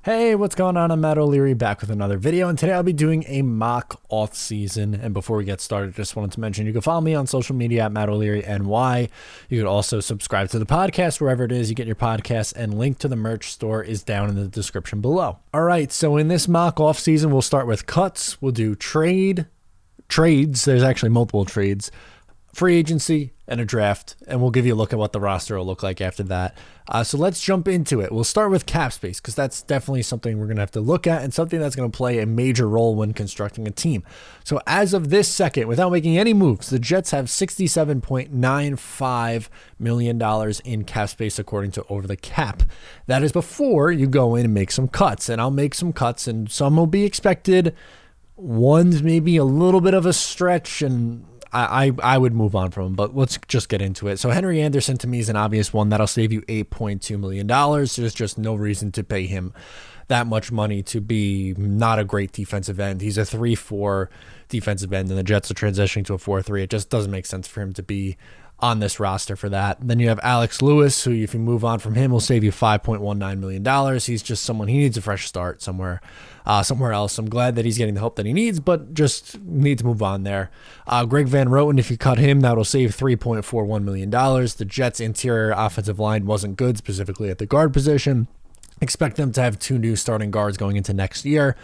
Hey, what's going on? I'm Matt O'Leary back with another video, and today I'll be doing a mock off-season. And before we get started, just wanted to mention you can follow me on social media at Matt O'Leary NY. You can also subscribe to the podcast wherever it is you get your podcasts, and link to the merch store is down in the description below. All right, so in this mock off-season, we'll start with cuts. We'll do trades. There's actually multiple trades. Free agency and a draft, and we'll give you a look at what the roster will look like after that. So let's jump into it. We'll start with cap space because that's definitely something we're going to have to look at and something that's going to play a major role when constructing a team. So as of this second, without making any moves, the Jets have $67.95 million in cap space according to Over the Cap. That is before you go in and make some cuts, and I'll make some cuts, and some will be expected. One's maybe a little bit of a stretch, and I would move on from him, but let's just get into it. So Henry Anderson to me is an obvious one. That'll save you $8.2 million. There's just no reason to pay him that much money to be not a great defensive end. He's a 3-4 defensive end, and the Jets are transitioning to a 4-3. It just doesn't make sense for him to be on this roster for that. Then you have Alex Lewis, who if you move on from him will save you $5.19 million. He's just someone, he needs a fresh start somewhere else. I'm glad that he's getting the help that he needs, but just need to move on there. Greg Van Roten, if you cut him, that'll save $3.41 million. The Jets' interior offensive line wasn't good, specifically at the guard position. Expect them to have 2 new starting guards going into next year.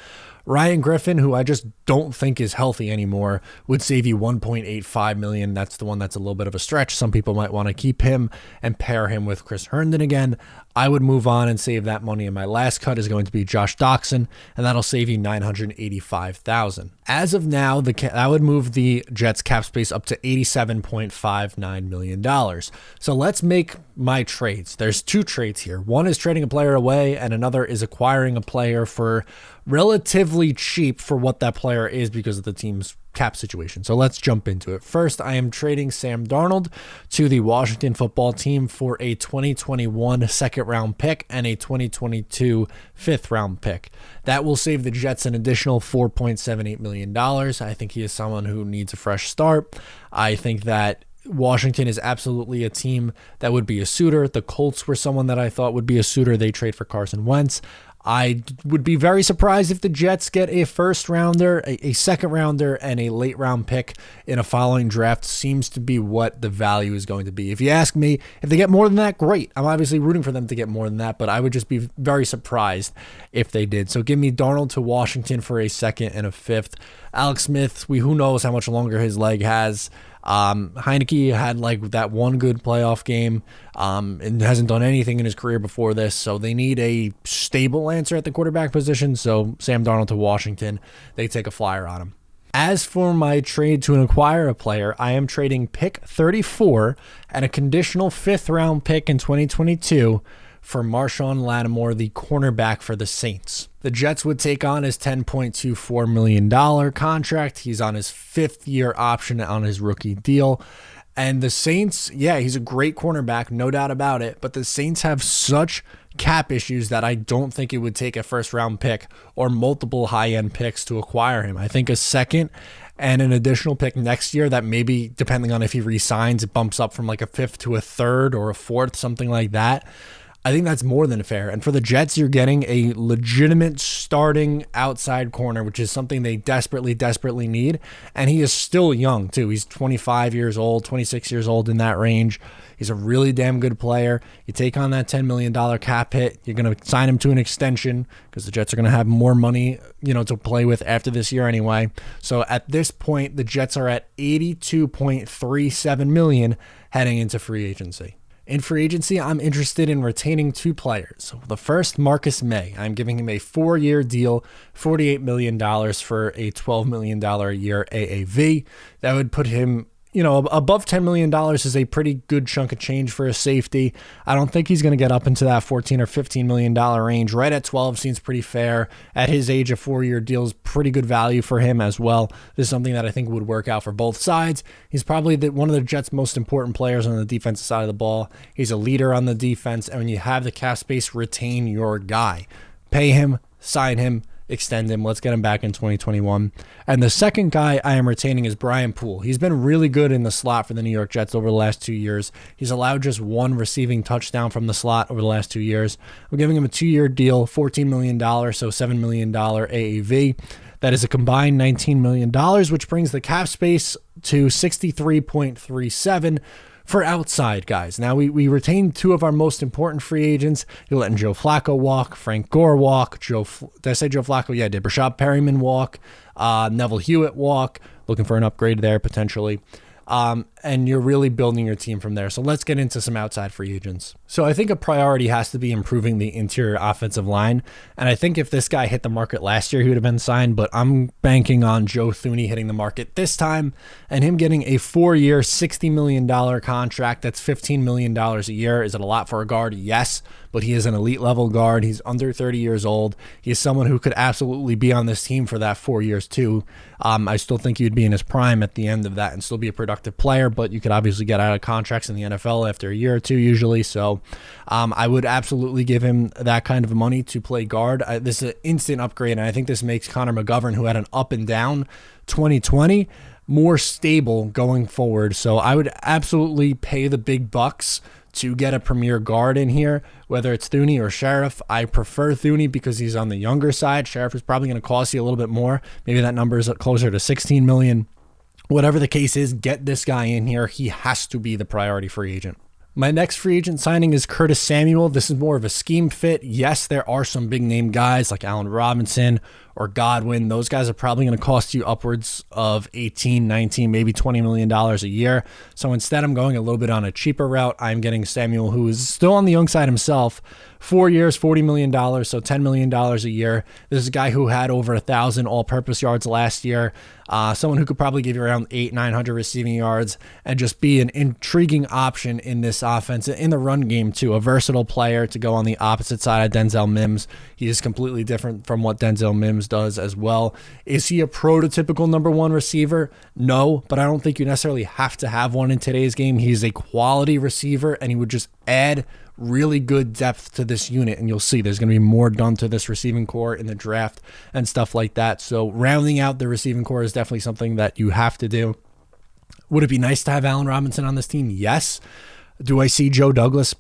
Ryan Griffin, who I just don't think is healthy anymore, would save you $1.85 million. That's the one that's a little bit of a stretch. Some people might want to keep him and pair him with Chris Herndon again. I would move on and save that money. And my last cut is going to be Josh Doxson, and that'll save you $985,000. As of now, that would move the Jets cap space up to $87.59 million. So let's make my trades. There's 2 trades here. One is trading a player away, and another is acquiring a player for relatively cheap for what that player is because of the team's cap situation. So let's jump into it. First, I am trading Sam Darnold to the Washington football team for a 2021 second round pick and a 2022 fifth round pick. That will save the Jets an additional $4.78 million. I think he is someone who needs a fresh start. I think that Washington is absolutely a team that would be a suitor. The Colts were someone that I thought would be a suitor. They trade for Carson Wentz. I would be very surprised if the Jets get a first rounder, a second rounder, and a late round pick in a following draft. Seems to be what the value is going to be. If you ask me, if they get more than that, great. I'm obviously rooting for them to get more than that, but I would just be very surprised if they did. So give me Darnold to Washington for a second and a fifth. Alex Smith, who knows how much longer his leg has. Heineke had like that one good playoff game and hasn't done anything in his career before this, so they need a stable answer at the quarterback position. So Sam Darnold to Washington, they take a flyer on him. As for my trade to acquire a player, I am trading pick 34 and a conditional 5th round pick in 2022 for Marshawn Lattimore, the cornerback for the Saints. The Jets would take on his $10.24 million contract. He's on his 5th year option on his rookie deal. And the Saints, yeah, he's a great cornerback, no doubt about it. But the Saints have such cap issues that I don't think it would take a first round pick or multiple high-end picks to acquire him. I think a second and an additional pick next year that maybe, depending on if he re-signs, it bumps up from like a 5th to a 3rd or a 4th, something like that. I think that's more than fair. And for the Jets, you're getting a legitimate starting outside corner, which is something they desperately, desperately need. And he is still young, too. He's 25 years old, 26 years old, in that range. He's a really damn good player. You take on that $10 million cap hit. You're going to sign him to an extension because the Jets are going to have more money, to play with after this year anyway. So at this point, the Jets are at $82.37 million heading into free agency. In free agency, I'm interested in retaining 2 players. The first, Marcus May. I'm giving him a 4-year deal, $48 million for a $12 million a year AAV. That would put him, above $10 million is a pretty good chunk of change for a safety. I don't think he's going to get up into that $14 or $15 million range. Right at 12 seems pretty fair. At his age, a 4-year deal is pretty good value for him as well. This is something that I think would work out for both sides. He's probably one of the Jets' most important players on the defensive side of the ball. He's a leader on the defense, and when you have the cap space, retain your guy. Pay him, sign him, extend him. Let's get him back in 2021. And the second guy I am retaining is Brian Poole. He's been really good in the slot for the New York Jets over the last 2 years. He's allowed just one receiving touchdown from the slot over the last 2 years. I'm giving him a 2-year deal, $14 million, so $7 million AAV. That is a combined $19 million, which brings the cap space to 63.37 for outside guys. Now, we retained two of our most important free agents. You're letting Joe Flacco walk, Frank Gore walk, did I say Joe Flacco? Yeah, I did. Rashad Perryman walk, Neville Hewitt walk, looking for an upgrade there potentially. And you're really building your team from there. So let's get into some outside free agents. So I think a priority has to be improving the interior offensive line. And I think if this guy hit the market last year, he would have been signed, but I'm banking on Joe Thuney hitting the market this time and him getting a 4-year, $60 million contract. That's $15 million a year. Is it a lot for a guard? Yes, but he is an elite level guard. He's under 30 years old. He is someone who could absolutely be on this team for that 4 years too. I still think he would be in his prime at the end of that and still be a productive player, but you could obviously get out of contracts in the NFL after a year or two usually. So I would absolutely give him that kind of money to play guard. This is an instant upgrade, and I think this makes Connor McGovern, who had an up and down 2020, more stable going forward. So I would absolutely pay the big bucks to get a premier guard in here, whether it's Thuney or Sheriff. I prefer Thuney because he's on the younger side. Sheriff is probably going to cost you a little bit more. Maybe that number is closer to $16 million. Whatever the case is, get this guy in here. He has to be the priority free agent. My next free agent signing is Curtis Samuel. This is more of a scheme fit. Yes, there are some big name guys like Allen Robinson or Godwin. Those guys are probably going to cost you upwards of $18, $19, maybe $20 million a year. So instead, I'm going a little bit on a cheaper route. I'm getting Samuel, who is still on the young side himself. 4 years, $40 million, so $10 million a year. This is a guy who had over 1,000 all-purpose yards last year. Someone who could probably give you around 800-900 receiving yards and just be an intriguing option in this offense, in the run game too. A versatile player to go on the opposite side of Denzel Mims. He is completely different from what Denzel Mims does as well. Is he a prototypical number one receiver? No, but I don't think you necessarily have to have one in today's game. He's a quality receiver, and he would just add really good depth to this unit, and you'll see there's going to be more done to this receiving core in the draft and stuff like that. So rounding out the receiving core is definitely something that you have to do. Would it be nice to have Allen Robinson on this team? Yes. Do I see Joe Douglas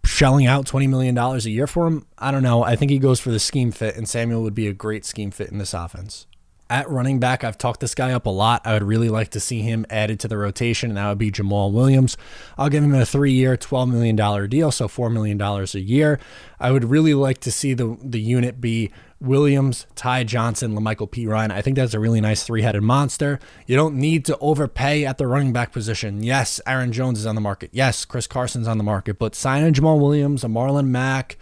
shelling out $20 million a year for him? I don't know. I think he goes for the scheme fit, and Samuel would be a great scheme fit in this offense. At running back, I've talked this guy up a lot. I would really like to see him added to the rotation, and that would be Jamal Williams. I'll give him a 3-year, $12 million deal, so $4 million a year. I would really like to see the unit be Williams, Ty Johnson, LaMichael Pirine. I think that's a really nice three-headed monster. You don't need to overpay at the running back position. Yes, Aaron Jones is on the market. Yes, Chris Carson's on the market, but sign a Jamal Williams, a Marlon Mack,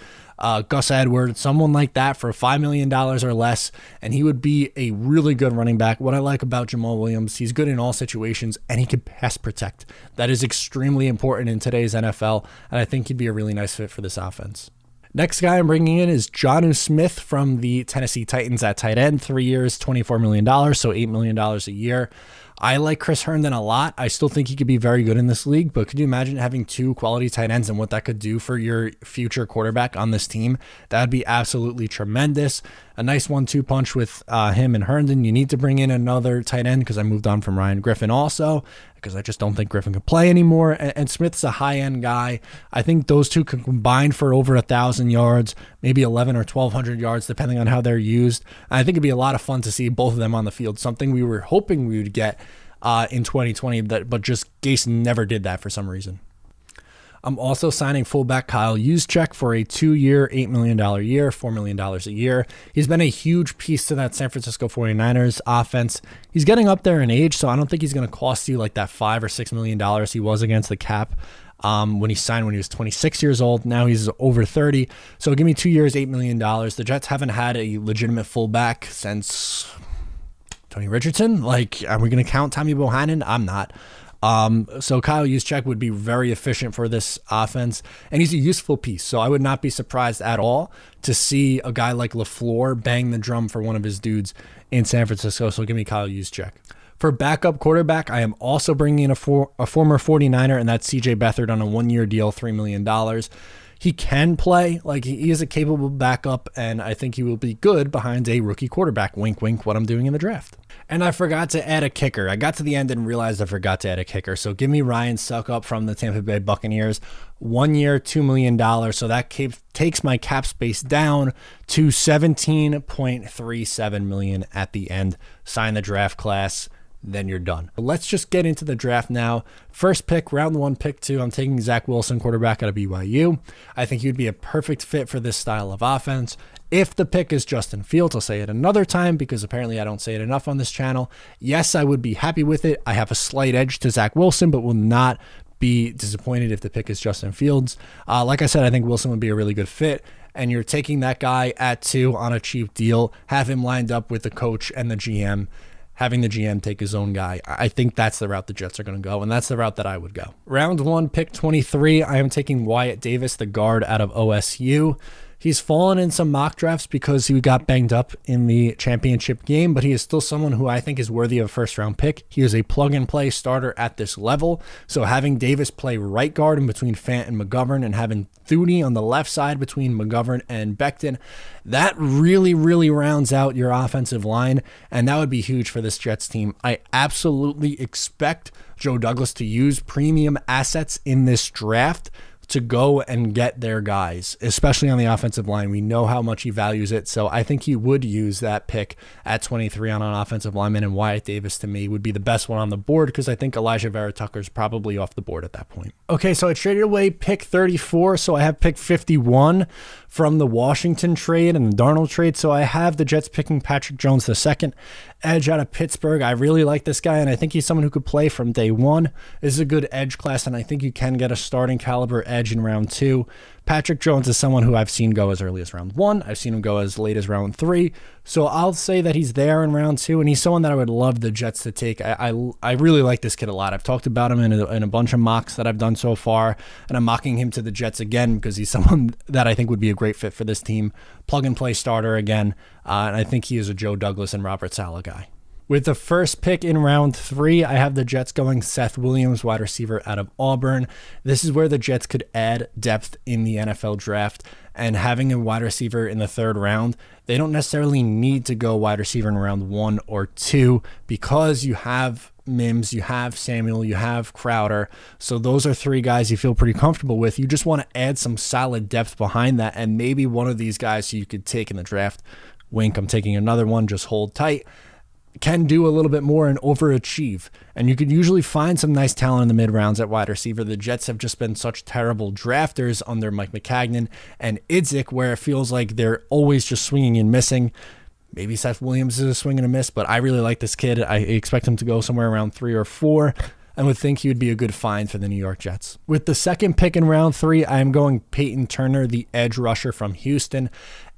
Gus Edwards, someone like that for $5 million or less, and he would be a really good running back. What I like about Jamal Williams, he's good in all situations, and he can pass protect. That is extremely important in today's NFL, and I think he'd be a really nice fit for this offense. Next guy I'm bringing in is Jonnu Smith from the Tennessee Titans at tight end. 3 years, $24 million, so $8 million a year. I like Chris Herndon a lot. I still think he could be very good in this league, but could you imagine having two quality tight ends and what that could do for your future quarterback on this team? That would be absolutely tremendous. A nice 1-2 punch with him and Herndon. You need to bring in another tight end because I moved on from Ryan Griffin also because I just don't think Griffin can play anymore. And Smith's a high-end guy. I think those two can combine for over 1,000 yards, maybe 1,100 or 1,200 yards, depending on how they're used. And I think it'd be a lot of fun to see both of them on the field, something we were hoping we would get in 2020, but just Gase never did that for some reason. I'm also signing fullback Kyle Juszczyk for a 2-year, $8 million a year, $4 million a year. He's been a huge piece to that San Francisco 49ers offense. He's getting up there in age, so I don't think he's going to cost you like that $5 or $6 million he was against the cap when he signed when he was 26 years old. Now he's over 30. So give me 2 years, $8 million. The Jets haven't had a legitimate fullback since Tony Richardson. Like, are we going to count Tommy Bohannon? I'm not. So Kyle Juszczyk would be very efficient for this offense, and he's a useful piece. So I would not be surprised at all to see a guy like LaFleur bang the drum for one of his dudes in San Francisco. So give me Kyle Juszczyk. For backup quarterback, I am also bringing in a former 49er, and that's CJ Beathard on a 1-year deal, $3 million. he can play. Like, he is a capable backup, and I think he will be good behind a rookie quarterback. Wink, wink, what I'm doing in the draft. And I forgot to add a kicker. I got to the end and realized I forgot to add a kicker. So give me Ryan Succop from the Tampa Bay Buccaneers. 1 year, $2 million. So that takes my cap space down to $17.37 million at the end. Sign the draft class, then you're done. But let's just get into the draft now. First pick, round 1, pick 2. I'm taking Zach Wilson, quarterback out of BYU. I think he'd be a perfect fit for this style of offense. If the pick is Justin Fields, I'll say it another time because apparently I don't say it enough on this channel. Yes, I would be happy with it. I have a slight edge to Zach Wilson, but will not be disappointed if the pick is Justin Fields. Like I said, I think Wilson would be a really good fit. And you're taking that guy at 2 on a cheap deal, have him lined up with the coach and the GM, having the GM take his own guy. I think that's the route the Jets are going to go, and that's the route that I would go. Round 1, pick 23, I am taking Wyatt Davis, the guard out of OSU. He's fallen in some mock drafts because he got banged up in the championship game, but he is still someone who I think is worthy of a first-round pick. He is a plug-and-play starter at this level, so having Davis play right guard in between Fant and McGovern and having Thuney on the left side between McGovern and Becton, that really, really rounds out your offensive line, and that would be huge for this Jets team. I absolutely expect Joe Douglas to use premium assets in this draft to go and get their guys, especially on the offensive line. We know how much he values it, so I think he would use that pick at 23 on an offensive lineman, and Wyatt Davis, to me, would be the best one on the board because I think Elijah Vera Tucker's probably off the board at that point. Okay, so I traded away pick 34, so I have pick 51 from the Washington trade and the Darnold trade, so I have the Jets picking Patrick Jones II, edge out of Pittsburgh. I really like this guy, and I think he's someone who could play from day one. This is a good edge class, and I think you can get a starting caliber edge in round 2. Patrick Jones is someone who I've seen go as early as round 1. I've seen him go as late as round 3. So I'll say that he's there in round 2, and he's someone that I would love the Jets to take. I really like this kid a lot. I've talked about him in a bunch of mocks that I've done so far, and I'm mocking him to the Jets again because he's someone that I think would be a great fit for this team. Plug-and-play starter again, and I think he is a Joe Douglas and Robert Saleh guy. With the first pick in round 3, I have the Jets going Seth Williams, wide receiver out of Auburn. This is where the Jets could add depth in the NFL draft, and having a wide receiver in the 3rd round, they don't necessarily need to go wide receiver in round 1 or 2 because you have Mims, you have Samuel, you have Crowder. So those are 3 guys you feel pretty comfortable with. You just want to add some solid depth behind that, and maybe one of these guys you could take in the draft. Wink, I'm taking another one, just hold tight. Can do a little bit more and overachieve. And you could usually find some nice talent in the mid-rounds at wide receiver. The Jets have just been such terrible drafters under Mike McCagnon and Idzik, where it feels like they're always just swinging and missing. Maybe Seth Williams is a swing and a miss, but I really like this kid. I expect him to go somewhere around 3 or 4. And would think he would be a good find for the New York Jets. With the second pick in round 3, I am going Peyton Turner, the edge rusher from Houston.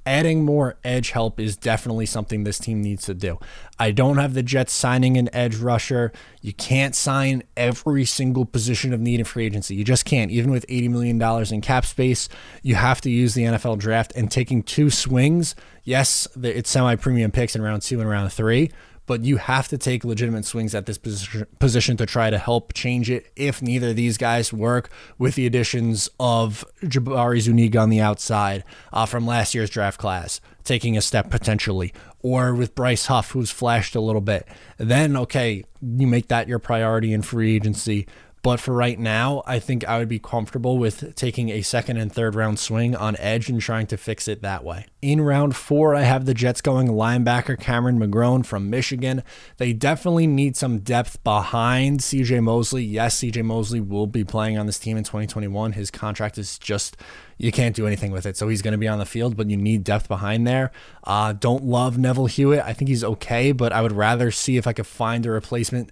Adding more edge help is definitely something this team needs to do. I don't have the Jets signing an edge rusher. You can't sign every single position of need in free agency. You just can't. Even with $80 million in cap space, you have to use the NFL draft, and taking 2 swings, yes, it's semi-premium picks in round 2 and round 3, but you have to take legitimate swings at this position to try to help change it if neither of these guys work, with the additions of Jabari Zuniga on the outside from last year's draft class, taking a step potentially, or with Bryce Huff, who's flashed a little bit. Then, okay, you make that your priority in free agency. But for right now, I think I would be comfortable with taking a 2nd and 3rd round swing on edge and trying to fix it that way. In round 4, I have the Jets going linebacker Cameron McGrone from Michigan. They definitely need some depth behind CJ Mosley. Yes, CJ Mosley will be playing on this team in 2021. His contract is just, you can't do anything with it. So he's going to be on the field, but you need depth behind there. Don't love Neville Hewitt. I think he's okay, but I would rather see if I could find a replacement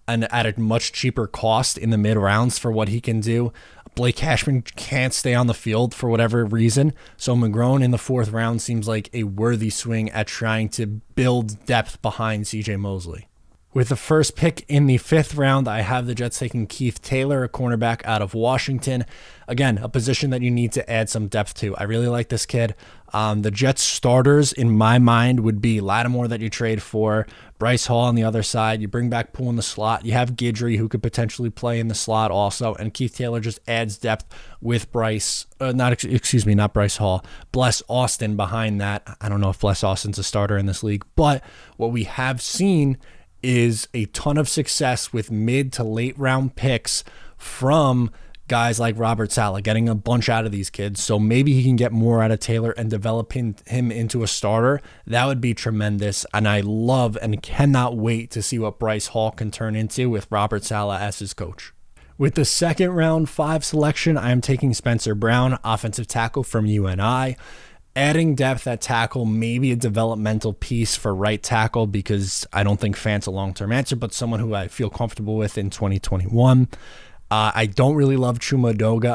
and at a much cheaper cost in the mid rounds for what he can do. Blake Cashman can't stay on the field for whatever reason, so McGrone in the 4th round seems like a worthy swing at trying to build depth behind CJ Mosley. With the first pick in the 5th round, I have the Jets taking Keith Taylor, a cornerback out of Washington. Again, a position that you need to add some depth to. I really like this kid. The Jets starters, in my mind, would be Lattimore that you trade for, Bryce Hall on the other side. You bring back Poole in the slot. You have Guidry, who could potentially play in the slot also, and Keith Taylor just adds depth with not Bryce Hall, Bless Austin behind that. I don't know if Bless Austin's a starter in this league, but what we have seen is a ton of success with mid to late round picks from guys like Robert Saleh, getting a bunch out of these kids. So maybe he can get more out of Taylor and develop him into a starter. That would be tremendous. And I love and cannot wait to see what Bryce Hall can turn into with Robert Saleh as his coach. With the 2nd round 5 selection, I am taking Spencer Brown, offensive tackle from UNI. Adding depth at tackle, maybe a developmental piece for right tackle, because I don't think Fant's a long-term answer, but someone who I feel comfortable with in 2021. I don't really love Chuma Doga.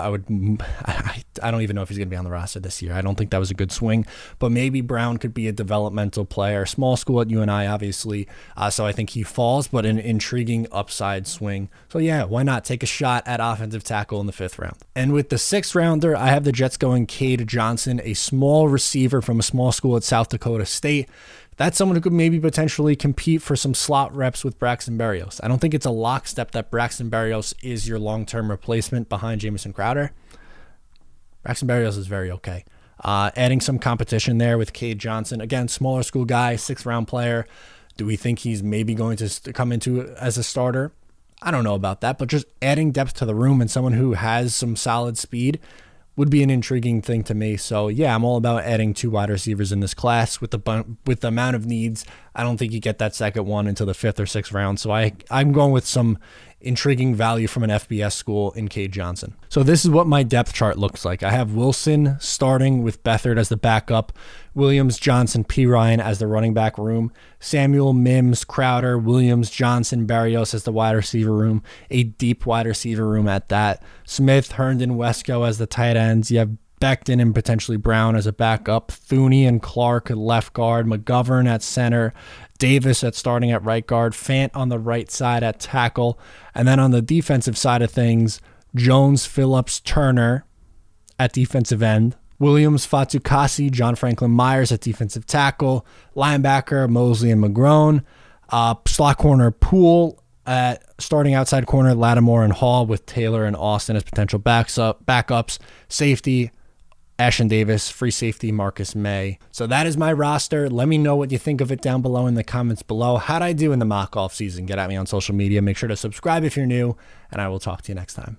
I don't even know if he's going to be on the roster this year. I don't think that was a good swing, but maybe Brown could be a developmental player. Small school at UNI, obviously, so I think he falls, but an intriguing upside swing. So yeah, why not take a shot at offensive tackle in the 5th round? And with the 6th rounder, I have the Jets going Cade Johnson, a small receiver from a small school at South Dakota State. That's someone who could maybe potentially compete for some slot reps with Braxton Berrios. I don't think it's a lockstep that Braxton Berrios is your long-term replacement behind Jamison Crowder. Braxton Berrios is very okay. Adding some competition there with Cade Johnson. Again, smaller school guy, 6th round player. Do we think he's maybe going to come into as a starter? I don't know about that, but just adding depth to the room and someone who has some solid speed would be an intriguing thing to me. So yeah, I'm all about adding 2 wide receivers in this class. With the amount of needs, I don't think you get that second one until the 5th or 6th round. So I'm going with some intriguing value from an FBS school in Cade Johnson. So this is what my depth chart looks like. I have Wilson starting with Beathard as the backup, Williams, Johnson, P. Ryan as the running back room, Samuel, Mims, Crowder, Williams, Johnson, Berrios as the wide receiver room, a deep wide receiver room at that, Smith, Herndon, Wesco as the tight ends. You have Becton and potentially Brown as a backup, Thuney and Clark at left guard, McGovern at center, Davis starting at right guard, Fant on the right side at tackle, and then on the defensive side of things, Jones, Phillips, Turner at defensive end, Williams, Fatukasi, John Franklin Myers at defensive tackle, linebacker Mosley and McGrone, slot corner Poole at starting outside corner, Lattimore and Hall with Taylor and Austin as potential backups, safety Ashtyn Davis, free safety Marcus May. So that is my roster. Let me know what you think of it down below in the comments below. How'd I do in the mock off season? Get at me on social media. Make sure to subscribe if you're new, and I will talk to you next time.